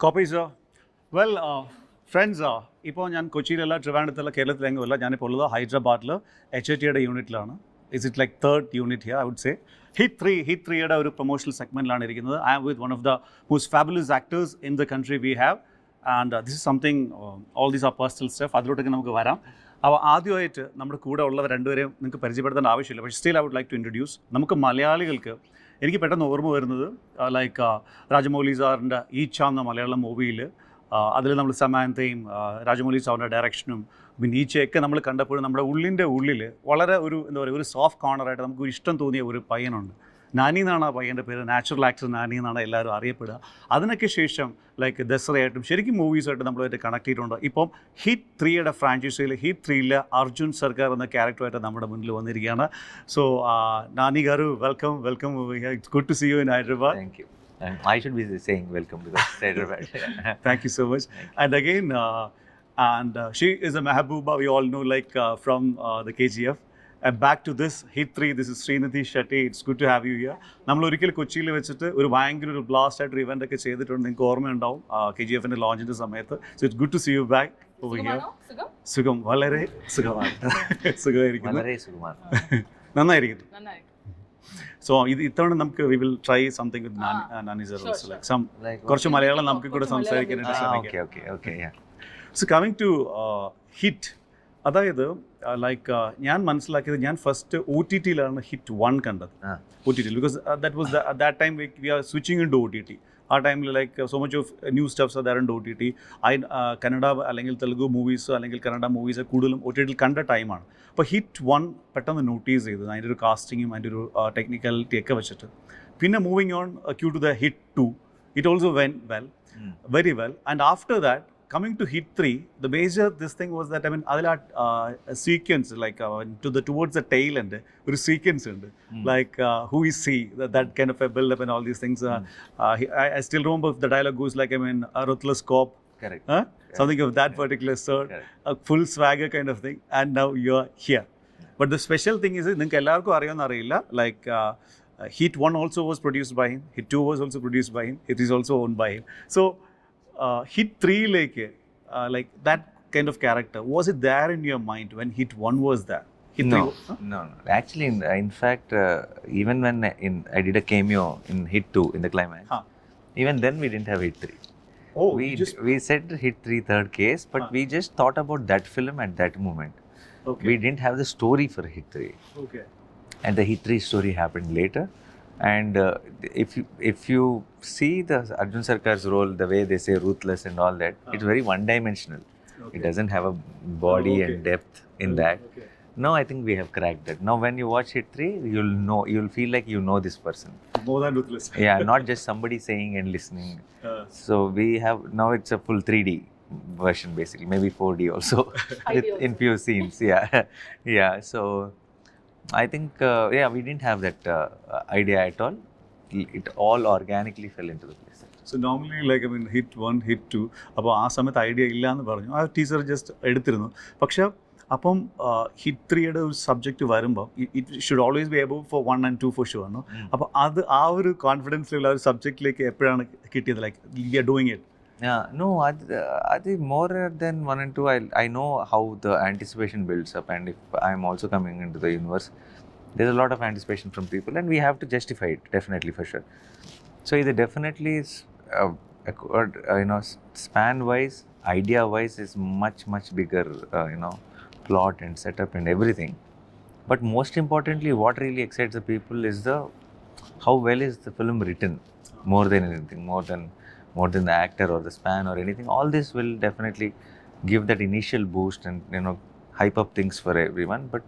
Copies, well, friends, ഇപ്പോൾ ഞാൻ കൊച്ചിയിലല്ല ട്രിവാൻഡ്രത്തല്ല കേരളത്തിലെങ്ങുമല്ല ഞാനിപ്പോൾ ഉള്ളത് ഹൈദരാബാദിൽ HITയുടെ യൂണിറ്റിലാണ്. Is it like third unit here I would say. HIT ത്രീയുടെ ഒരു പ്രൊമോഷണൽ സെഗ്മെൻറ്റിലാണ് ഇരിക്കുന്നത്. I am with one of the most fabulous actors in the country we have and this is something all these are personal stuff. അതിലോട്ടൊക്കെ നമുക്ക് വരാം. അപ്പോൾ ആദ്യമായിട്ട് നമ്മുടെ കൂടെ ഉള്ളവർ രണ്ടുപേരെയും നിങ്ങൾക്ക് പരിചയപ്പെടുത്തേണ്ട ആവശ്യമില്ല. പക്ഷേ still I would like to introduce. നമുക്ക് മലയാളികൾക്ക് എനിക്ക് പെട്ടെന്ന് ഓർമ്മ വരുന്നത് ലൈക്ക് രാജമൗലി സാറിൻ്റെ ഈച്ച എന്ന മലയാളം മൂവിയിൽ അതിൽ നമ്മൾ സമാന്തയും രാജമൗലി സാറിൻ്റെ ഡയറക്ഷനും പിന്നെ ഈച്ചയൊക്കെ നമ്മൾ കണ്ടപ്പോഴും നമ്മുടെ ഉള്ളിൽ വളരെ ഒരു എന്താ പറയുക ഒരു സോഫ്റ്റ് കോർണറായിട്ട് നമുക്ക് ഇഷ്ടം തോന്നിയ ഒരു പയ്യനുണ്ട്. നാനി എന്നാണ് ആ പയ്യൻ്റെ പേര്. നാച്ചുറൽ ആക്ടർ നാനി എന്നാണ് എല്ലാവരും അറിയപ്പെടുക. അതിനൊക്കെ ശേഷം ലൈക്ക് ദസറയായിട്ടും ശരിക്കും മൂവീസായിട്ട് നമ്മളുമായിട്ട് കണക്ട് ചെയ്തിട്ടുണ്ട്. ഇപ്പം ഹിറ്റ് 3യുടെ ഫ്രാഞ്ചൈസിയിൽ ഹിറ്റ് 3യിൽ അർജുൻ സർക്കാർ എന്ന ക്യാരക്ടറായിട്ട് നമ്മുടെ മുന്നിൽ വന്നിരിക്കുകയാണ്. So Nani garu welcome it's good to see you in Hyderabad. Thank you. And I should be saying welcome to the Hyderabad. Thank you so much. And again, she is a Mehbooba, we all know, like from the KGF. And back to this Hit 3, this is Srinathi Shetty. It's good to have you here. നമ്മൾ ഒരിക്കൽ കൊച്ചിയിൽ വെച്ചിട്ട് ഒരു ഭയങ്കര ഒരു blast ആയിട്ട് event ഒക്കെ ചെയ്തിട്ടുണ്ട്. നിങ്ങൾക്ക് ഓർമ്മയുണ്ടാവും KGFൻ്റെ ലോഞ്ചിൻ്റെ സമയത്ത്. So it's good to see you back over here. സുഖം, വളരെ സുഖമാണ്. സുഖമായിരിക്കുന്നു, വളരെ സുഖമാണ്, നന്നായിരിക്കുന്നു. സോ ഇത്തവണ നമുക്ക് we will try something with Nani sir also, like some കുറച്ച് മലയാളം നമുക്ക് കൂടെ സംസാരിക്കാനായിട്ട് ശ്രമിക്കാം. സോ കമ്മിങ് ടു ഹിറ്റ്, അതായത് ലൈക്ക് ഞാൻ മനസ്സിലാക്കിയത് ഞാൻ ഫസ്റ്റ് OTTയിലാണ് ഹിറ്റ് 1 കണ്ടത്. OTT because that time we are switching in to OTT. ആ ടൈമിൽ like so much of new stuffs there in OTT. Kannada അല്ലെങ്കിൽ തെലുഗു മൂവീസ് അല്ലെങ്കിൽ കന്നഡ മൂവീസ് കൂടുതലും OTTയിൽ കണ്ട ടൈമാണ്. അപ്പോൾ ഹിറ്റ് 1 പെട്ടെന്ന് നോട്ടീസ് ചെയ്തത് അതിൻ്റെ ഒരു കാസ്റ്റിങ്ങും അതിൻ്റെ ഒരു ടെക്നിക്കാലിറ്റി ഒക്കെ വെച്ചിട്ട്. പിന്നെ moving on cue to the HIT 2, it also when well, very well. And after that coming to hit 3, the major this thing was that I mean adila sequence like towards the tail end ഒരു sequence ഉണ്ട് like who is he, that kind of a build up and all these things. I still remember the dialogue goes like I mean a ruthless cop, correct, something of that particular sort, a full swagger kind of thing, and now you're here. But the special thing is നിങ്ങൾക്ക് എല്ലാവർക്കും അറിയാമെന്ന് അറിയില്ല, like hit 1 also was produced by him, hit 2 was also produced by him, it is also owned by him. So hit 3 like that kind of character, was it there in your mind when hit 1 was there? Hit no, 3, huh? no actually in fact even when I did a cameo in hit 2 in the climax, even then we didn't have hit 3. Oh, we said hit 3 third case, but we just thought about that film at that moment. Okay. We didn't have the story for hit 3. Okay. And the hit 3 story happened later. And if you see the Arjun Sarkar's role, the way they say ruthless and all that, it's very one-dimensional. Okay. It doesn't have a body and depth in that. Okay. Now I think we have cracked that. Now when you watch Hit 3, you'll feel like you know this person. More than ruthless. Yeah, not just somebody saying and listening. So we have, now it's a full 3D version basically, maybe 4D also in few scenes. Yeah. So I think, we didn't have that idea at all. It all organically fell into the place. So normally like I mean hit 1, hit 2, അപ്പോൾ ആ സമയത്ത് idea ഇല്ല എന്ന് പറഞ്ഞു, ആ teacher just എടുത്തിരുന്നു. പക്ഷേ അപ്പം ഹിറ്റ് 3യുടെ ഒരു സബ്ജക്റ്റ് വരുമ്പോൾ it should always be above for 1 and 2 for sure no. അപ്പോൾ അത് ആ ഒരു കോൺഫിഡൻസിലുള്ള ഒരു സബ്ജക്റ്റിലേക്ക് എപ്പോഴാണ് കിട്ടിയത്, like you are doing it? No, I think more than 1 and 2, I know how the anticipation builds up, and if I'm also coming into the universe, there's a lot of anticipation from people, and we have to justify it, definitely, for sure. So it definitely is, span-wise, idea-wise, is much bigger, plot and setup and everything. But most importantly, what really excites the people is how well is the film written, more than anything, more than the actor or the span or anything. All this will definitely give that initial boost and hype up things for everyone. But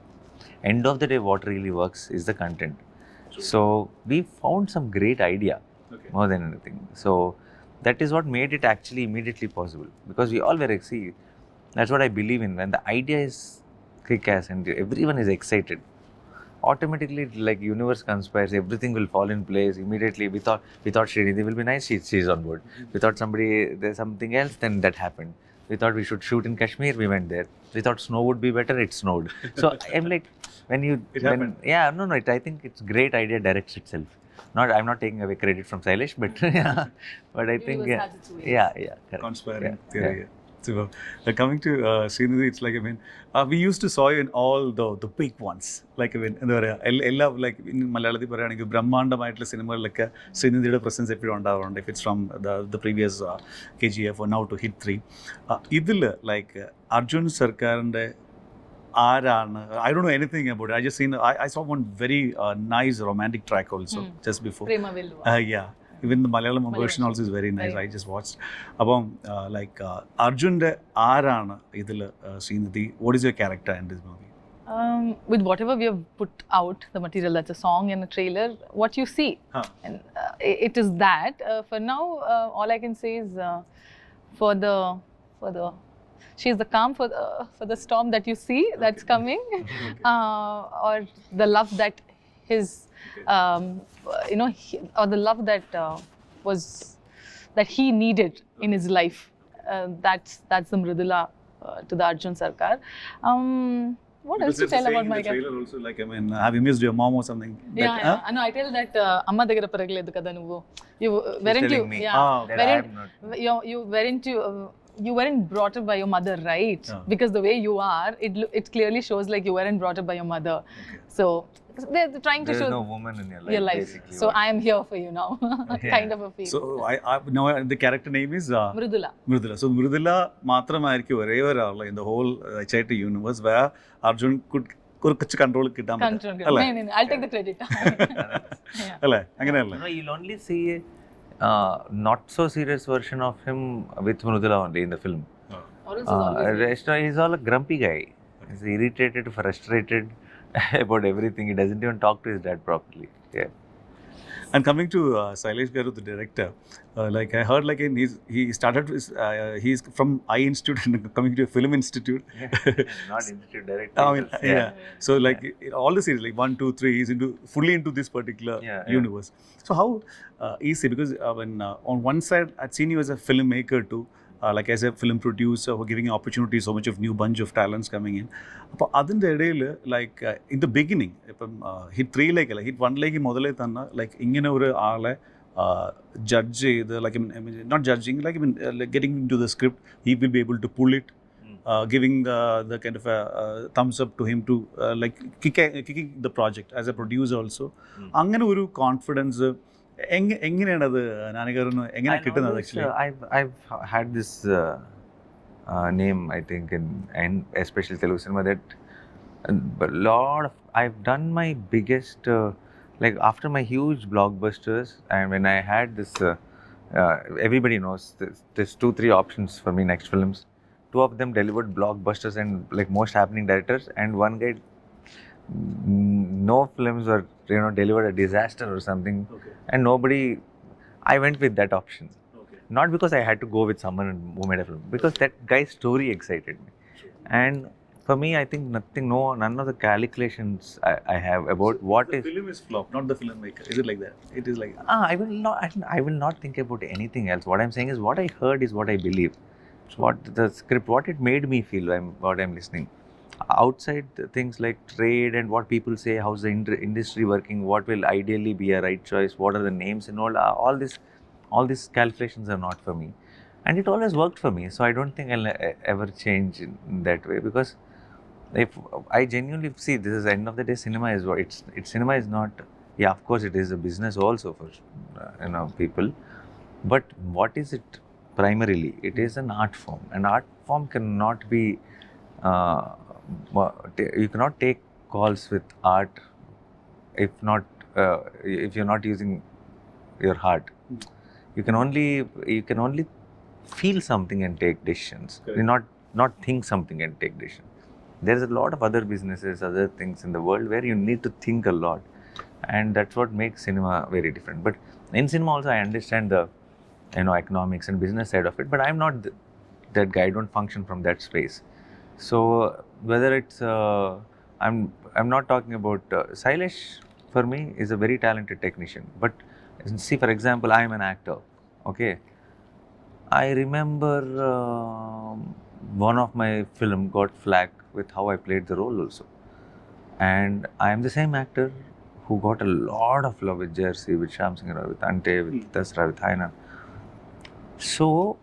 end of the day, what really works is the content. True. So we found some great idea, more than anything. So that is what made it actually immediately possible, because we all were excited. That's what I believe in. When the idea is kick-ass and everyone is excited, automatically like universe conspires, everything will fall in place immediately. We thought Srinathi will be nice, she's on board. We thought there's something else, then that happened. We thought we should shoot in Kashmir, we went there. We thought snow would be better, it snowed. So I'm like, I think it's great idea directs itself. I'm not taking away credit from Sailesh, but yeah, but I think Universe has its ways. yeah, correct. Conspiring Yeah, theory. So, coming to Srinidhi, it's like, I mean, we used to saw you in all the big ones. Like, I mean, എന്താ പറയുക, എല്ലാ like in മലയാളത്തിൽ പറയുകയാണെങ്കിൽ ബ്രഹ്മാണ്ഡമായിട്ടുള്ള സിനിമകളിലൊക്കെ ശ്രീനിധിയുടെ presence എപ്പോഴും ഉണ്ടാവാറുണ്ട്. If it's from the previous KGF or now to Hit 3. ഇതിൽ like Arjun സർക്കാരിൻ്റെ ആരാണ്, I don't know anything about it. I just seen, I saw one very nice romantic track also just before. Prema Vellu. Yeah. Even the Malayalam version also is very nice. I just watched. അപ്പം like അർജുൻ്റെ ആരാണ് ഇതിൽ Srinidhi? What is your character in this movie? With whatever we have put out, the material, that's a song and a trailer, what you see. And it is that. For now, all I can say is for the she's the calm for the storm that you see that's coming, or the love that his or the love that that he needed in his life. That's the Mridula to the Arjun Sarkar. What else to tell about my trailer also, like, I mean, have you missed your mom or something? Yeah. No, I tell that amma dagara paragaledu kada nuvu. You weren't you? me. You weren't you? You weren't brought up by your mother, right? Because the way you are, it clearly shows like you weren't brought up by your mother. So they're trying to show. There's no woman in your life. Basically. So I am here for you now, kind of a feel. So I now the character name is Mridula. So Mridula മാത്രമായിരിക്കും ഒരേ ഒരാൾ in the whole HIT universe where Arjun could കുറച്ച് control കിട്ടാൻ പറ്റും. No, I'll take the credit. അല്ലേ, അങ്ങനെയല്ല? No, you'll only see not so serious version of him with Mridula only in the film. He's all a grumpy guy. He's irritated, frustrated about everything. He doesn't even talk to his dad properly. Yeah. And coming to Sailesh Garu, the director, like I heard, like he started he's from I Institute and coming to a film institute. Not institute director. I mean, yeah. So like all the series, like 1, 2, 3, he's fully into this particular universe. So how easy? Because when on one side I'd seen you as a filmmaker too. Like as a film producer who giving opportunities, so much of new bunch of talents coming in. അപ്പോൾ അതിൻ്റെ ഇടയിൽ like in the beginning ഇപ്പം HIT 3 HIT 1 മുതലേ തന്നെ like ഇങ്ങനെ ഒരു ആളെ judge ചെയ്ത് like not judging like getting in to the script he will be able to pull it giving the kind of a thumbs up to him to like kicking the project as a producer also. അങ്ങനെ ഒരു confidence എങ്ങനെയാണത് നാനികാരന് എങ്ങനെ കിട്ടുന്നത്? Actually I've had this name, I think, in especially Telugu cinema, that a lot of I've done my biggest like after my huge blockbusters, and when I had this everybody knows there's 2-3 options for me next films. 2 of them delivered blockbusters and like most happening directors, and one guy no films were delivered a disaster or something. And nobody, I went with that option. Not because I had to go with someone who made a film, because that guy's story excited me. And for me, I think none of the calculations I have about what the film is flop, not the filmmaker. Is it like that? It is like I will not think about anything else. What I'm saying is what I heard is what I believe. What the script, what it made me feel, what I'm listening. Outside things like trade and what people say, how's the industry working, what will ideally be a right choice, what are the names and all these calculations are not for me, and it always worked for me. So I don't think I'll ever change in that way, because if I genuinely see, this is the end of the day, cinema is what it's cinema is not, yeah, of course it is a business also for people, but what is it primarily? It is an art form. An art form cannot be you cannot take calls with art if you're not using your heart. You can only feel something and take decisions. You not think something and take decisions. There's a lot of other businesses, other things in the world where you need to think a lot, and that's what makes cinema very different. But in cinema also I understand the economics and business side of it, but I'm not that guy. I don't function from that space. So whether it's I'm not talking about Sailesh, for me, is a very talented technician. But see, for example, I am an actor. Okay, I remember one of my film got flack with how I played the role also, and I am the same actor who got a lot of love with Jersey, with Shyam Singh Rao, with Ante, with Dasra, with Haina. So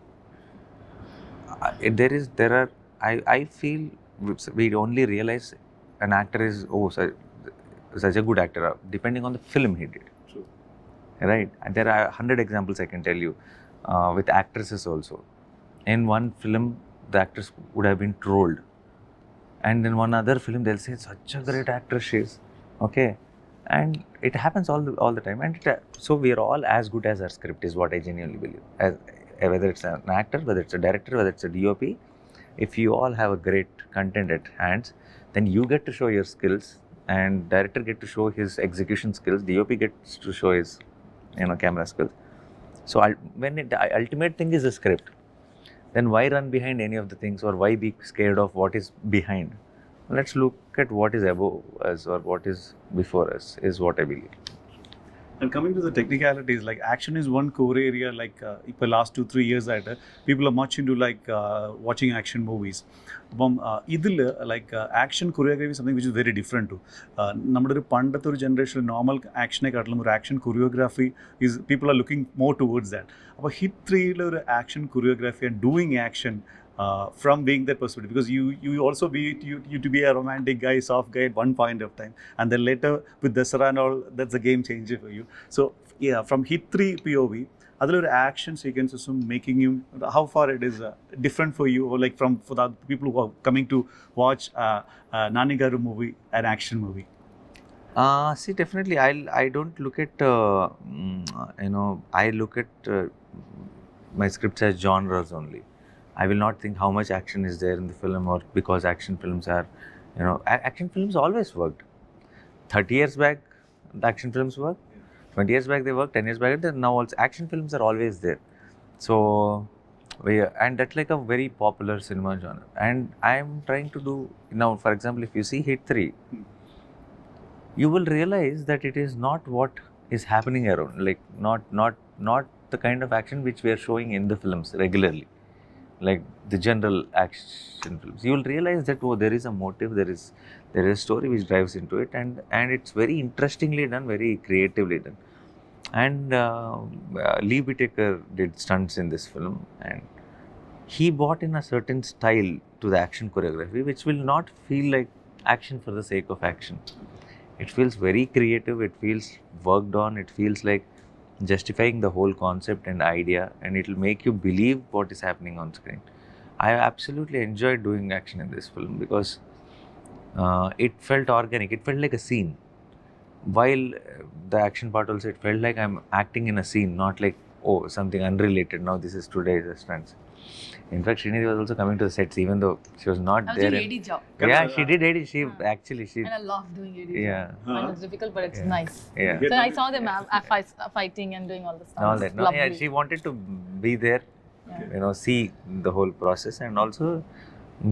I feel we only realize an actor is such a good actor depending on the film he did. True. Right? And there are 100 examples I can tell you with actresses also. In one film, the actress would have been trolled, and in one other film they'll say such a great actress she is. Okay, and it happens all the time. And so we are all as good as our script is what I genuinely believe. Whether it's an actor, whether it's a director, whether it's a DOP, if you all have a great content at hands, then you get to show your skills, and director get to show his execution skills, DOP gets to show his camera skills. So when the ultimate thing is the script, then why run behind any of the things, or why be scared of what is behind? Let's look at what is above us or what is before us, is what I believe. And coming to the technicalities, like action is one core area. Like the last 2-3 years, people are much into like watching action movies. Like action choreography is something which is very different too. നമ്മുടെ പണ്ടത്തെ ഒരു generation normal actionനെക്കാട്ടിലും ഒരു action choreography is people are looking more towards that. അപ്പോൾ Hit 3 ഒരു action choreography and doing action. From being that perspective, because you also you to be a romantic guy, soft guy at one point of time, and then later with Dasara and all, that's a game changer for you. So yeah, from Hit 3 POV, other action sequences making you, how far it is different for you, or like for the people who are coming to watch Nani Garu movie, an action movie. See, definitely, I don't look at I look at my scripts as genres only. I will not think how much action is there in the film, or because action films are, action films always worked. 30 years back, the action films worked. 20 years back they worked. 10 years back, now also action films are always there. So, and that's like a very popular cinema genre. And I am trying to do now. For example, if you see Hit 3, you will realize that it is not what is happening around. Like not the kind of action which we are showing in the films regularly. Like the general action films, you will realize that there is a motive, there is a story which drives into it, and it's very interestingly done, very creatively done. And Lee Whitaker did stunts in this film, and he brought in a certain style to the action choreography, which will not feel like action for the sake of action. It feels very creative, it feels worked on, it feels like justifying the whole concept and idea, and it will make you believe what is happening on screen. I absolutely enjoyed doing action in this film because it felt organic, it felt like a scene. While the action part also, it felt like I'm acting in a scene, not like, oh, something unrelated, now this is today's stunts. In fact, Srinidhi was also coming to the sets, even though she was not there. Doing AD job. Yeah, she did AD. Actually, And I love doing AD yeah. job. I know it's difficult, but it's nice. Yeah. So I saw them fighting and doing all the stuff. All that. No, yeah, she wanted to be there, see the whole process, and also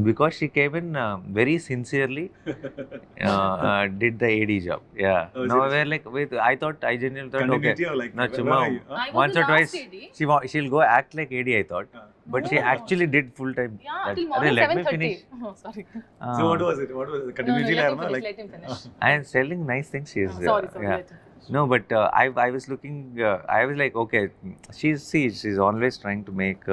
because she came in very sincerely, did the AD job. Yeah. Oh, no, we're like, I genuinely thought, Continuity okay, or like, no, where are you? I was once the or twice, last AD. she'll go act like AD, I thought. But she No. actually did full time. Yeah, till morning let me 7:30. finish. Oh, sorry. So what was it? Continuity let him like, finish, let him finish. I am selling nice things. She is. Sorry, yeah. let him finish. No, but I was looking. I was like, okay, she's always trying to make,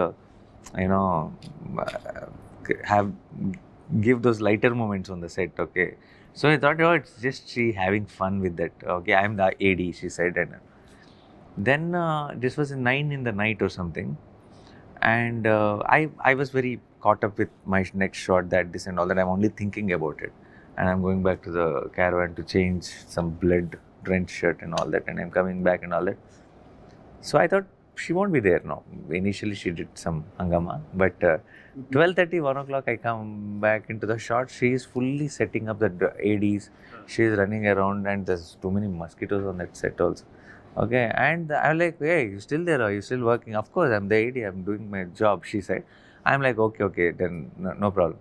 give those lighter moments on the set. Okay, so I thought, oh, it's just she having fun with that. Okay, I'm the AD, she said, and then this was 9 in the night or something, and I was very caught up with my next shot, that this and all that. I'm only thinking about it, and I'm going back to the caravan to change some blood drenched shirt and all that, and I'm coming back and all that. So I thought she won't be there now. Initially she did some hangama, but 12:30, 1 o'clock, I come back into the shot. She is fully setting up the ADs. She is running around, and there's too many mosquitoes on that set also. Okay, and I'm like, hey, you still there? Are you still working? Of course, I'm the AD. I'm doing my job, she said. I'm like, okay, then no problem.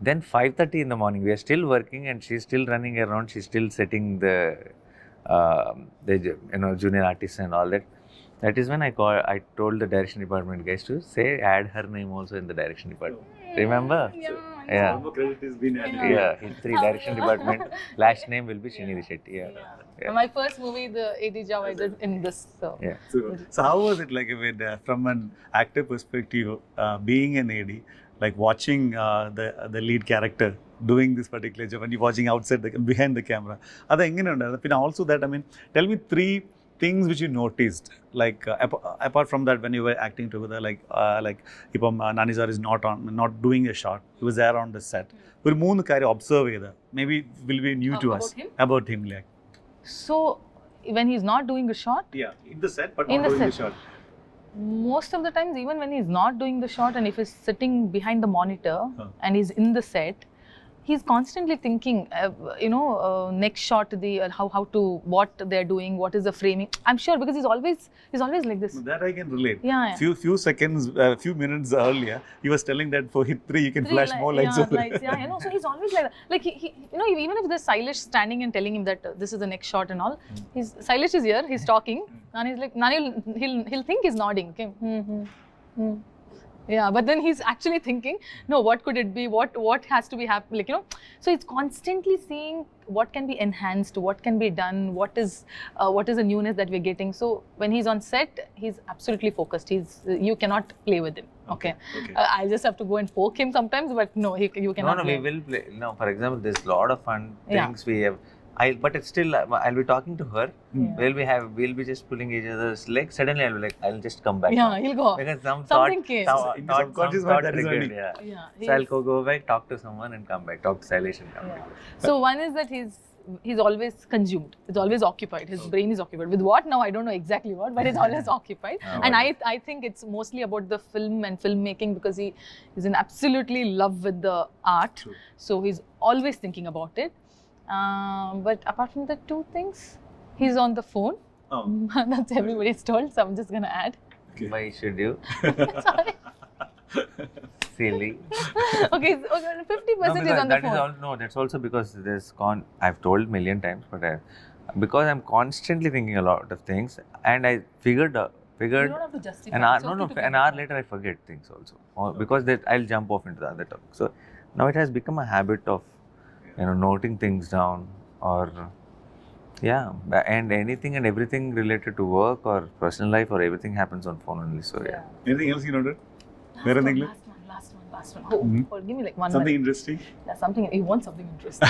Then 5:30 in the morning, we are still working, and she's still running around. She's still setting the junior artists and all that. That is when I told the direction department guys to add her name also in the direction department. Remember? Yeah. All the credit has been added. Yeah, Hit 3 direction department. Last name will be Srinidhi Shetty. Yeah. My first movie, the AD job I did in this. So. Yeah. So how was it like with, from an actor perspective, being an AD, like watching the lead character doing this particular job and you watching outside behind the camera? That's engine. Also that, I mean, tell me 3 things which you noticed, like apart from that when you were acting together, like if Nani sir is not doing a shot, he was there on the set. ഒരു 3 കാര്യം observe ചെയ്ത maybe will be new to us about him, like. So when he's not doing a shot, in the set but in not the doing set. the shot. Most of the times, even when he's not doing the shot and if he's sitting behind the monitor and he's in the set, he's constantly thinking, next shot, how to, what they're doing, what is the framing. I'm sure because he's always like this. That I can relate. Yeah. Few seconds, few minutes earlier, he was telling that for hit 3 you can flash more lights. So he's always like that. Like he even if there's Silesh standing and telling him that this is the next shot and all, Silesh is here, he's talking, and he's like, Nani, he'll think he's nodding. Okay. Yeah, but then he's actually thinking, no, what could it be? What has to be happening? Like, so he's constantly seeing what can be enhanced, what can be done, what is the newness that we're getting. So when he's on set, he's absolutely focused. You cannot play with him. Okay. I just have to go and poke him sometimes, but no, you cannot. No, we will play. No, for example, there's a lot of fun things we have. But it's still, I'll be talking to her. We'll be just pulling each other's legs. Suddenly, I'll be like, I'll just come back. Yeah, now. he'll go. Because something came. Subconscious mind that is running. So I'll go back, talk to someone, and come back. Talk to Silesh and come back. So one is that he's always consumed. It's always occupied. His brain is occupied. With what now? I don't know exactly what, but it's always occupied. And I think it's mostly about the film and filmmaking because he is in absolutely love with the art. True. So he's always thinking about it. But apart from the 2 things, he's on the phone. That's everybody's told, so I'm just going to add. Okay. Why should you? Sorry. Silly. Okay, so 50% is on the phone. That's also because I've told million times, but because I'm constantly thinking a lot of things, and I figured. You don't have to justify. An hour later I forget things also, because I'll jump off into the other topic. So now it has become a habit of noting things down, or and anything and everything related to work or personal life or everything happens on phone only. So Anything else you noted? Last one. Give me like 1 Something minute. interesting? Yeah, you want something interesting.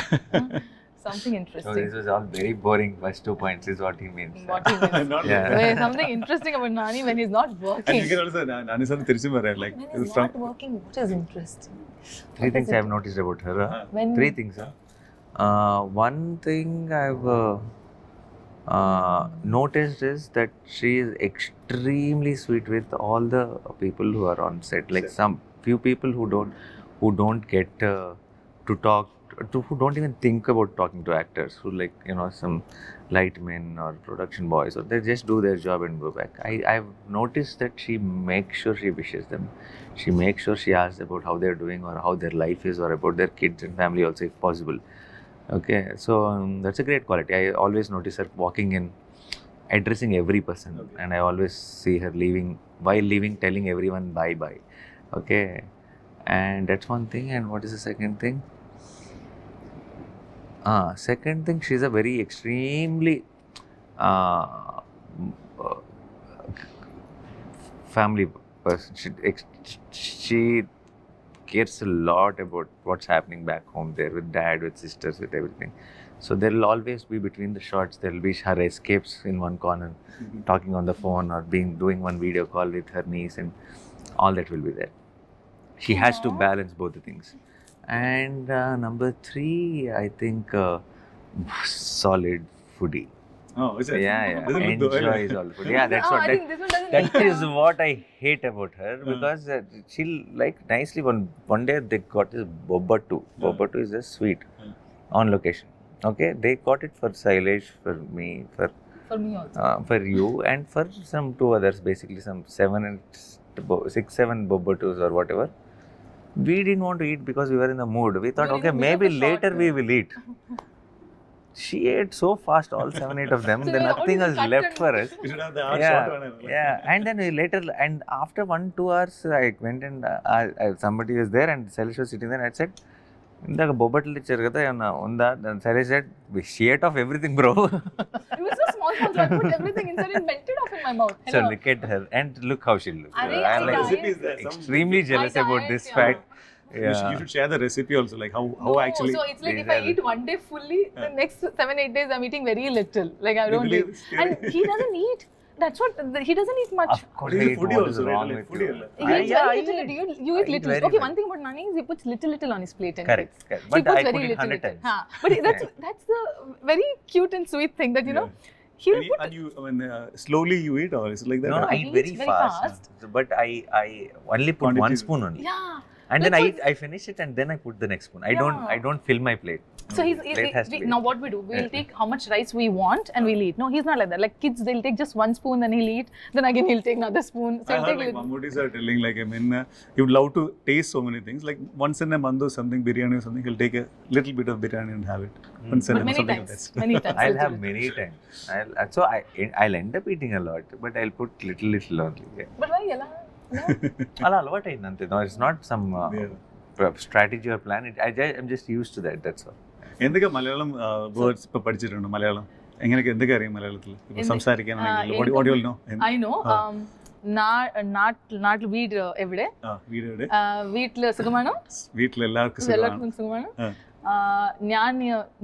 Something interesting. So this was all very boring. First 2 points is what he means. What he means. Not Wait, something interesting about Nani when he's not working. And you can also, Nani sir, like, When he's not working, what is interesting? 3 things I have noticed about her. When 3 things. One thing I've noticed is that she is extremely sweet with all the people who are on set. Like some few people who don't get to talk, who don't even think about talking to actors, who like some light men or production boys, or they just do their job and go back. I've noticed that she makes sure she wishes them. She makes sure she asks about how they're doing or how their life is, or about their kids and family also if possible. Okay, so that's a great quality. I always notice her walking in, addressing every person, and I always see her while leaving, telling everyone bye. Okay, and that's one thing. And what is the second thing? Second thing, she's a very extremely family person. She cares a lot about what's happening back home there with dad, with sisters, with everything. So there will always be between the shots, there will be her escapes in one corner, talking on the phone or doing one video call with her niece, and all that will be there. She has to balance both the things. And number 3, I think solid foodie. Oh, is it? Yeah. Doesn't look the oil. Enjoys all the food. Yeah, that's I what. think this one doesn't That look is what I hate about her, because she'll like nicely one day they got this bobbatu. Bobbatu is a sweet on location. Okay, they got it for Silesh, for me, for me also. for you, and for some 2 others. Basically, some 6, 7 bobbatus or whatever. We didn't want to eat because we were in the mood. We thought, okay, maybe later we will eat. She ate so fast, all 7, 8 of them, So then you nothing was already left cut for us. You should have the short one. Yeah. And then we later, and after 1-2 hours, I went and somebody was there and Silesh was sitting there, and I said, ఇందాక బొబ్బట్లు ఇచ్చారు కదా ఏమన్నా ఉందా సరే set she ate off everything bro. It was so small, so I put everything inside and melted off in my mouth. So look at her and look how she looks. Arey, I'm I like died. Is there some- extremely jealous I about died, this yeah. fact. You should share the recipe also, like how No, actually. so it's like if I eat one day fully, the next 7-8 days I'm eating very little. Like I don't Really? eat. And he doesn't eat. That's what, he doesn't eat much. Of course, He's I a eat foodie what also, is right? wrong Like with foodie you. alla. He eats Yeah, very I little. eat. You I eat eat little. very Okay, well. one thing about Nani is he puts little on his plate. And Correct, eats. correct. He But puts I very put it little. 100 times. But that's the very cute and sweet thing that, you know, he'll And you, put... and you, I mean, slowly you eat, or is it like that? No, No, I he eat very eats very fast. fast. But I only put Quantity. one spoon only. Yeah. And then That's I finish it and then I put the next spoon. I Yeah. don't fill my plate. So Plate has to be. now what we do, we'll take how much rice we want and we'll eat. No, he's not like that. Like kids, they'll take just one spoon, then he'll eat. Then again, he'll take another spoon. So I he'll heard take like little. Mammootties are telling, like, I mean, he would love to taste so many things. Like once in a month or something, biryani or something, he'll take a little bit of biryani and have it. Once in But a many something times. like Many times. I'll he'll have do it. many times. So I'll end up eating a lot, but I'll put little only. Yeah. But why? Yala? No. అలా అలవాటు అయింది. No, it's not some strategy or plan. I'm just used to that. That's all. എന്തൊക്കെ Malayalam words ഇപ്പൊ പഠിച്ചിട്ടുണ്ട് മലയാളം എങ്ങനെയൊക്കെ എന്തൊക്കെ അറിയാം മലയാളത്തിൽ ഇപ്പൊ സംസാരിക്കാനാണെങ്കിൽ what do you know? I know. നാട്ടിൽ വീട് എവിടെ? വീട് വീട്ടില് സുഖമാണോ? വീട്ടിൽ എല്ലാവർക്കും സുഖമാണ്. എല്ലാവർക്കും സുഖമാണോ? ഞാൻ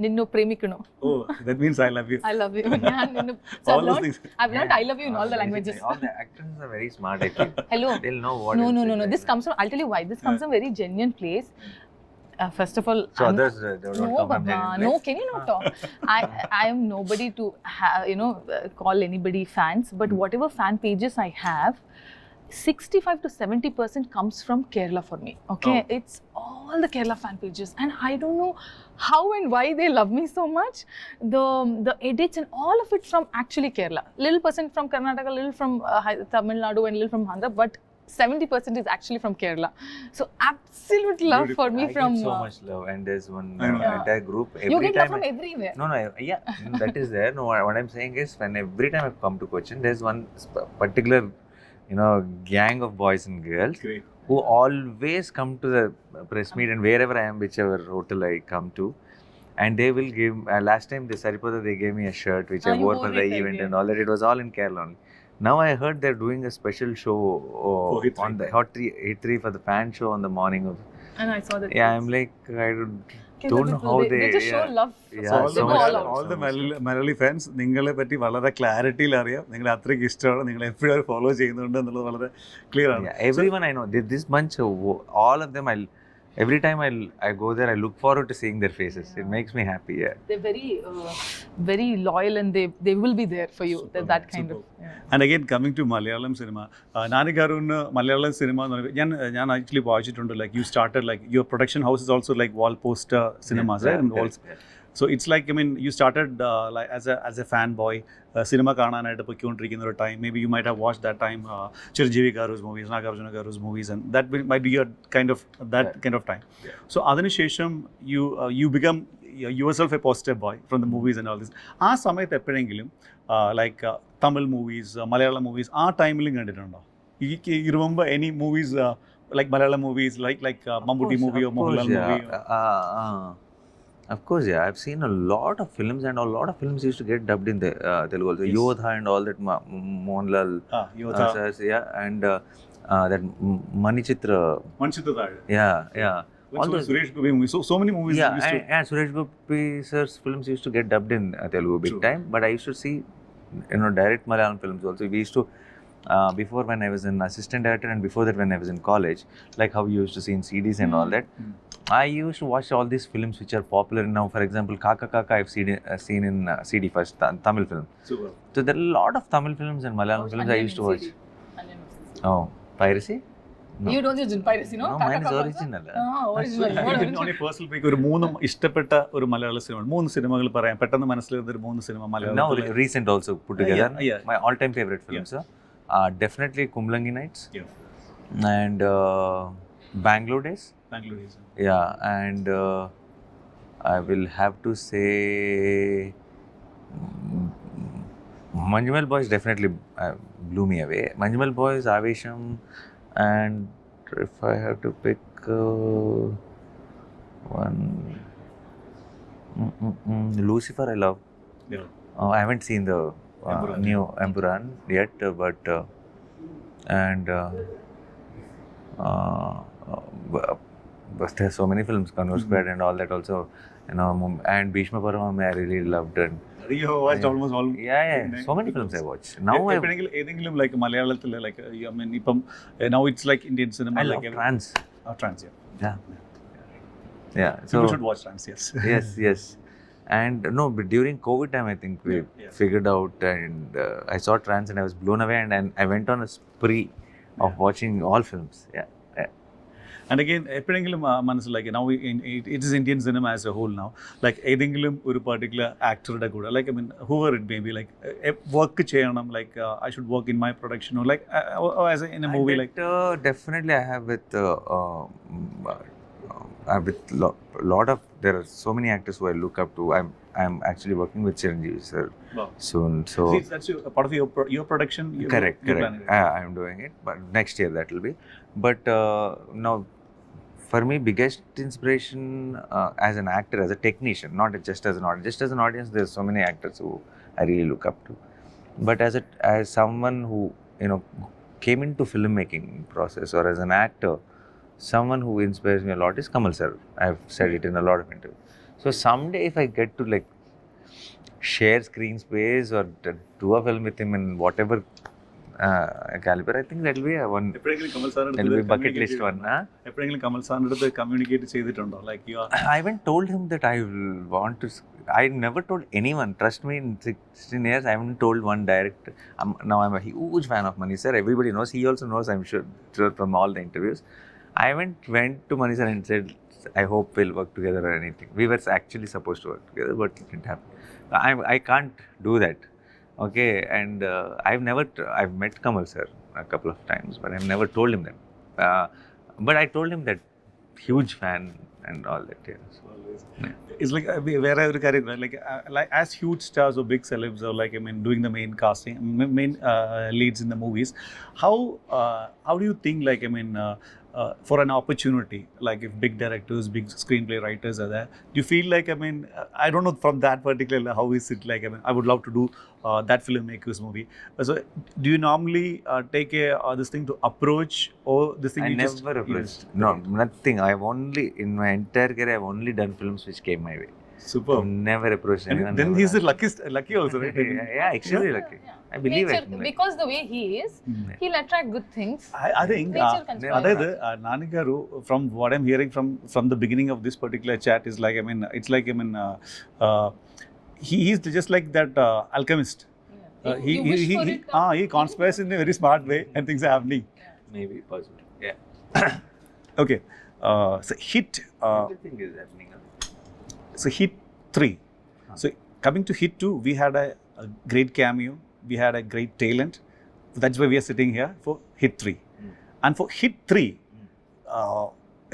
നിന്നു പ്രേമിക്കണു. Oh, that means I love you. I love you. ഞാൻ നിന്നു. So All those things. I've learned I love you in all the languages. All the actors are very smart, I think. Hello. They'll know what. No. This comes from, I'll tell you why. This comes from a very genuine place. First of all, So others don't no, come from Baba, genuine no, place. can you not talk? I am nobody to call anybody fans, but whatever fan pages I have, 65 to 70% comes from Kerala for me. Okay, it's all the Kerala fan pages, and I don't know how and why they love me so much. The edits and all of it from actually Kerala. Little percent from Karnataka, little from Tamil Nadu, and little from Andhra, but 70% is actually from Kerala. So absolute love Beautiful. for me I from. get so much love, and there's one Yeah. entire group. You Every get love time from everywhere. No, yeah, that is there. No, what I'm saying is, when every time I come to Cochin, there's one particular, gang of boys and girls Great. who always come to the press meet, and wherever I am, whichever hotel I come to, and they will give. Last time, they gave me a shirt which I You wore wore for the it, event yeah. and all that. It was all in Kerala only. Now I heard they're doing a special show Hit on three. the Hit 3 for the fan show on the morning of. And I saw that. Yeah, I'm like, I don't know how they just show love. Yeah, So all they the go all out. all the Malayali fans നിങ്ങളെ പറ്റി വളരെ ക്ലാരിറ്റിയിൽ അറിയാം, നിങ്ങളെ അത്രയ്ക്ക് ഇഷ്ടമാണ്, നിങ്ങൾ എപ്പോഴും follow ചെയ്യുന്നുണ്ട് എന്നുള്ളത് വളരെ ക്ലിയർ ആണ്. Yeah, everyone I know, this bunch, all of them, every time I go there, I look forward to seeing their faces. It makes me happy. Yeah. They're very loyal, and they will be there for you. Superb, That kind of. superb. And again, coming to Malayalam cinema, Nani Garun Malayalam cinema, ഞാൻ actually വായിച്ചിട്ടുണ്ട്, like you started, like your production house is also like wall poster cinemas, right? And walls. So it's like, I mean, you started like as a fanboy, cinema കാണാനായിട്ട് പൊയ്ക്കൊണ്ടിരിക്കുന്ന ഒരു time. Maybe you might have watched that time Chiranjeevi Garu's movies, Nagarjuna Garu's movies, and that might be your kind of kind of time. So അതിനുശേഷം you become yourself a poster boy from the movies and all this. ആ സമയത്ത് എപ്പോഴെങ്കിലും like Tamil movies, Malayalam movies, ആ ടൈമിലും കണ്ടിട്ടുണ്ടോ? You remember any movies like Malayalam movies, like Mammootty movie or Mohanlal movie? Of course, yeah. I've seen a lot of films, and a lot of films used to get dubbed in the Telugu also. Yes. Yodha and all that, Mohanlal. Yodha. Yeah, and that Manichitra. Manchitadal. Yeah. All those Suresh Gopi movies. So many movies. Yeah, used to, and Suresh Gopi sir's films used to get dubbed in Telugu big True. time. But I used to see, direct Malayalam films also. We used to, before when I was an assistant director, and before that when I was in college, like how you used to see in CDs and all that. I used to watch all these films which are popular now. For example, Kaka Kaka I've seen in CD first, Tamil film. Super. So there are a lot of Tamil films and Malayalam films I used to watch. Oh, piracy? No. You don't use piracy, no? No, mine is original. Original. On a personal pick, ഒരു മൂന്നും ഇഷ്ടപ്പെട്ട ഒരു മലയാള cinema, 3 സിനിമകൾ പറയാം, പെട്ടെന്ന് മനസ്സിലാകുന്ന ഒരു 3 cinema Now Malayalam. recent also put together. Yeah. My all-time favorite films are definitely Kumlangi Nights and Bangalore Days. Bangalore Days. Yeah, and I will have to say Manjumal Boys definitely blew me away. Manjumal Boys, Avesham, and if I have to pick One. Lucifer, I love. Yeah. I haven't seen the Empuran. new Empuran yet, but but there's so many films, Converse Squad and all that also, you know, and Bhishma Paramam I really loved, and You watched almost all. so many films I watched. Now ഏതെങ്കിലും like മലയാളത്തിൽ like I mean ഇപ്പം now it's like Indian cinema I like love trans. Trans, yeah. Yeah. So People should watch trans, yes. yes. And no, but during COVID time, I think we figured out, and I saw trans and I was blown away, and I went on a spree of watching all films. Yeah. And again, എപ്പോഴെങ്കിലും മനസ്സിലാക്കി now it is Indian cinema as a whole now, like ഏതെങ്കിലും ഒരു particular actorയുടെ കൂടെ like I mean whoever it may be like work ചെയ്യണം like I should work in my production or like as in a movie like definitely I have with lot of, there are so many actors who I look up to. I'm actually working with Chiranjeevi sir soon. So that's part of your production. Correct. I'm doing it, but next year that will be. But now, for me, biggest inspiration as an actor, as a technician, not just as an audience. Just as an audience, there's so many actors who I really look up to. But as someone who, you know, came into filmmaking process, or as an actor, someone who inspires me a lot is Kamal sir. I've said it in a lot of interviews. So someday, if I get to like share screen space or do a film with him in whatever caliber, I think that will be one. എപ്പോഴെങ്കിലും കമൽ സാറിന്റെ That will be bucket list one. എപ്പോഴെങ്കിലും കമൽ സാറിന്റെ അടുത്ത് communicate ചെയ്തിട്ടുണ്ടോ like you are I haven't told him that I will want to. I never told anyone. Trust me, in 16 years, I haven't told one director. Now I'm a huge fan of Mani sir. Everybody knows. He also knows, I'm sure from all the interviews. I haven't went to Mani sir and said, I hope we'll work together or anything. We were actually supposed to work together, but it didn't happen. I can't do that. Okay, and I've met Kamal sir a couple of times, but I've never told him that. But I told him that huge fan and all that. Yeah. So, it's like where I carry like as huge stars or big celebs or like I mean doing the main casting, main leads in the movies. How do you think like I mean for an opportunity, like if big directors, big screenplay writers are there, do you feel like I mean I don't know from that particular how is it like I mean I would love to do that filmmaker's movie. So do you normally take this thing to approach or this thing I you never just approached. No, nothing. I've only, in my entire career, I've only done films which came my way. Super. I've never approached anyone. Then never he's the asked. lucky also, right? Yeah, extremely lucky. I believe Nature, it. because the way he is, he'll attract good things. I think Nature conspires. അതായത് Nani garu, from what I'm hearing from the beginning of this particular chat is like I mean it's like I mean he's just like that alchemist. You wish for it, He conspires in a very smart way and things are happening. Maybe, possibly. Yeah. Okay, so hit. Everything is happening. So hit 3. So coming to hit 2, we had a great cameo. We had a great talent. That's why we are sitting here for hit 3. And for hit 3,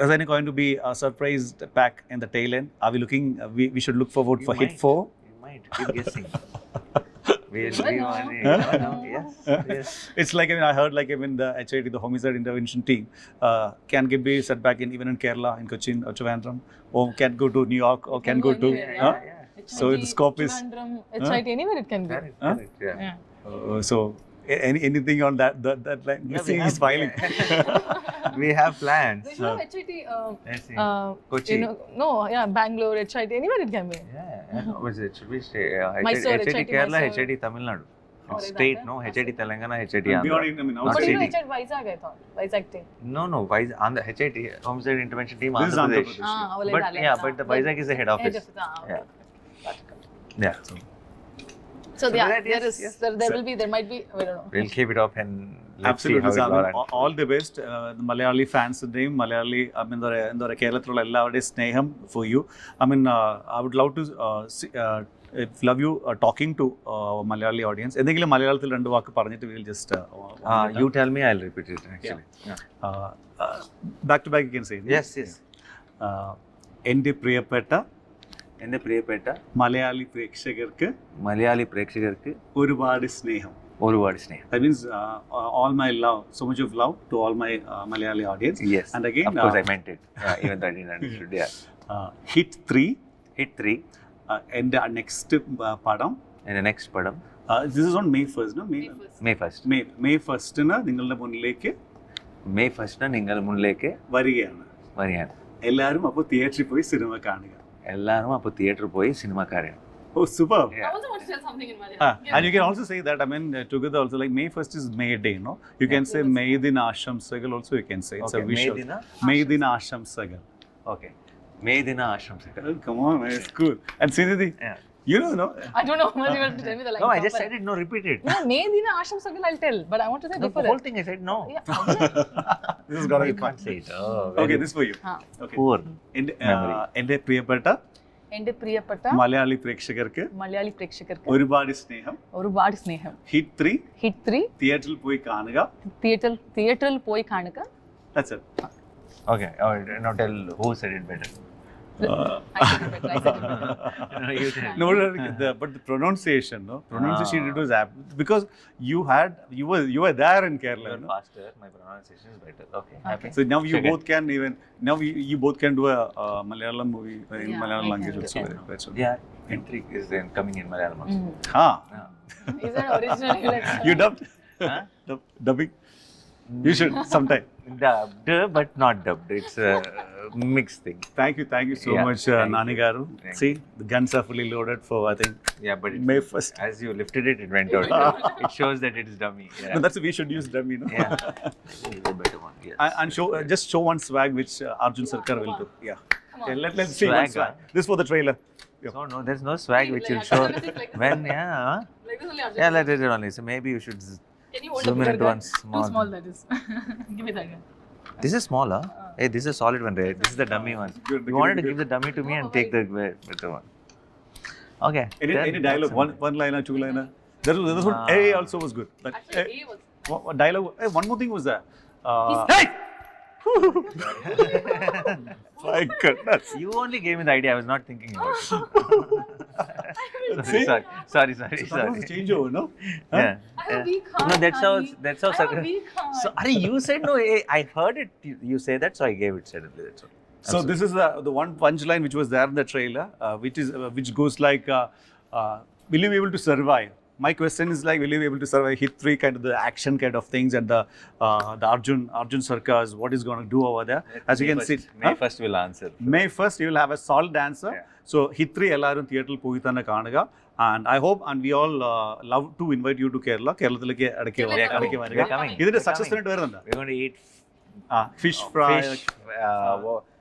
is there going to be a surprise pack in the tail end? Are we looking? We should look forward for hit 4. You might. Keep guessing. We'll Never be know. on it. Yes. It's like I mean I heard like I mean the HIT, the homicide intervention team, can be set back in even in Kerala, in Cochin or Trivandrum, or can go to New York or can go to. anywhere, So the scope is. It's right anywhere it can be. Correct. Yeah. So anything on that line? Yeah, See, he's smiling. We have plans. They should have HIT, Let's see. Kochi. You know, Bangalore, HIT, anywhere it can be. Yeah. What is it? Should we say Mysore, HIT HIT Kerala, Mysore. HIT Tamil Nadu? Or It's is state, that no? there? HIT Telangana, HIT Beyond Andhra. it, I mean, Not But you know city. HIT Vizag, I thought. Vizag team. No. On the HIT, Homicide Intervention Team, This is Andhra Andhra Pradesh. Pradesh. But yeah, but the Vizag is the head office. Okay. Yeah. So So yeah, that, yes. there might be, I don't know. We'll keep it up and let's Absolutely, see how sir. it all All the best. Malayali fans name, Malayali, I mean, the Kerala എല്ലാവരുടെയും സ്നേഹം for you. I mean, I would love to love you talking to Malayali audience. എന്തെങ്കിലും മലയാളത്തിൽ രണ്ട് വാക്ക് പറഞ്ഞിട്ട് we'll just you tell me, I'll repeat it actually. back to back you can say. Yes. എൻ്റെ പ്രിയപ്പെട്ട എൻ്റെ പ്രിയപ്പെട്ട മലയാളി പ്രേക്ഷകർക്ക് ഒരുപാട് സ്നേഹം. That means all my love, so much of love to all my Malayali audience. Yes. And again, of course I meant it. Even though I didn't understood. Yeah. Hit 3. Hit 3. And the next padam. And the next padam. This is on May 1st, no? May 1st. May 1st ന് നിങ്ങളുടെ മുന്നിലേക്ക് May 1st നിങ്ങൾ മുന്നിലേക്ക് വരികയാണ്. എല്ലാവരും അപ്പോൾ തിയേറ്ററിൽ പോയി സിനിമ കാണുക. എല്ലാവരും അപ്പോൾ തിയേറ്ററിൽ പോയി സിനിമ കാണുക. Oh, super. I also want to tell something in Malayalam. And you can also say that, I mean, together also, like May 1st is May Day, no? You can say May Din Ashamsagal also, you can say. It's a visual. May Din Ashamsagal. Okay. May Dina Ashamsagal. Oh, come on, man, it's cool. And Srinidhi, you know, no? I don't know what you want to tell me the line. No, I just said it, no, repeat it. No, May Dina Ashamsagal I'll tell, but I want to say The different. whole thing I said no. Yeah. This is gonna You be fun. can't say it. Oh, Okay, this is for you. Okay. Poor. എൻ്റെ പ്രിയപ്പെട്ട എൻ്റെ പ്രിയപ്പെട്ട മലയാളി പ്രേക്ഷകർക്ക് മലയാളി പ്രേക്ഷകർക്ക് ഒരുപാട് സ്നേഹം. Hit 3 തിയേറ്ററിൽ പോയി കാണുക. തിയേറ്ററിൽ പോയി കാണുക. That's it. Okay, now tell who said it better. I said it better. No, you tell. No, but the pronunciation, no? Pronunciation, it was because you were there in Kerala, You're no? faster, my pronunciation is better. Okay, happy. So now you Second. both can you both can do a Malayalam movie in Yeah, Malayalam I language can, also. I can. That's all. Yeah, entry is then coming in Malayalam also. Ha. Is that original? You dubbed? Huh? Dubbing? You should sometime. Dubbed, but not dubbed. It's a mixed thing. Thank you so much, thank you. Nani Garu. Thank See, the guns are fully loaded for, I think, Yeah, but May 1st. as you lifted it, it went out. It shows that it is dummy. Yeah. No, that's we should use dummy, no? Yeah. This is a better one. Yes. And show just show one swag which Arjun Sarkar will do. Yeah. Come on. Okay, let's see one Swag, swag. This for the trailer. Yeah. No, there's no swag which will show when. Yeah. Like this only, Arjun. Yeah, let it only. So maybe you should Can you hold zoom the in bigger at gun? once. Too small that is. Give me that gun. This is smaller. Hey, this is a solid one, right? This is the dummy one. Good, You wanted to give the dummy to me and take the better one. Okay. Any dialogue? One liner, two liner. That was one. A also was good. But, Actually, A was. what dialogue? One more thing was there. Hey! My goodness. You only gave me the idea. I was not thinking about it. See? Sorry. So that was a changeover, no? Huh? Yeah. I have weak heart. No, that's how. That's how. I have weak heart. So, Are you said no. I heard it. You say that, so I gave it suddenly. That's all. So this is the one punchline which was there in the trailer, which goes like, will you be able to survive? My question is like, will you be able to survive Hit 3 kind of the action kind of things and the Arjun Sarkar's what is going to do over there? As you can see, May 1st will answer. May 1st you will have a solid answer. Yeah. So Hit 3 ellarum theatre poyi thanne kaanuga, and I hope and we all love to invite you to Kerala. Keralathilekku adake We are coming. idinte success rate varunda. We're going to eat Fish fry, fish.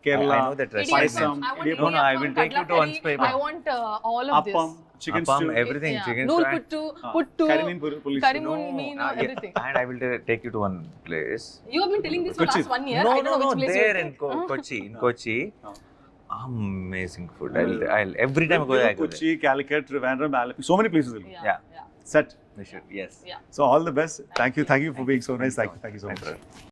Kerala, I know that restaurant. paisam, I want No, I will take you to one curry. spot. I want all of appam, this. chicken Appam, stew, everything. Yeah. Chicken Nool stew puttu, Karimin police. karimun mean, yeah. everything. And I will take you to one place. You have been telling this for Kochi. last 1 year. No, I don't know which place there you in went to. Kochi. In Kochi. Oh. Amazing food. I'll every time I go there, I go there. Kochi, Calicut, Trivandrum, Alleppey, so many places will be. Yeah. Set. We should. Yes. Yeah. So all the best. Thank you for being so nice. Thank you so much. Thank you.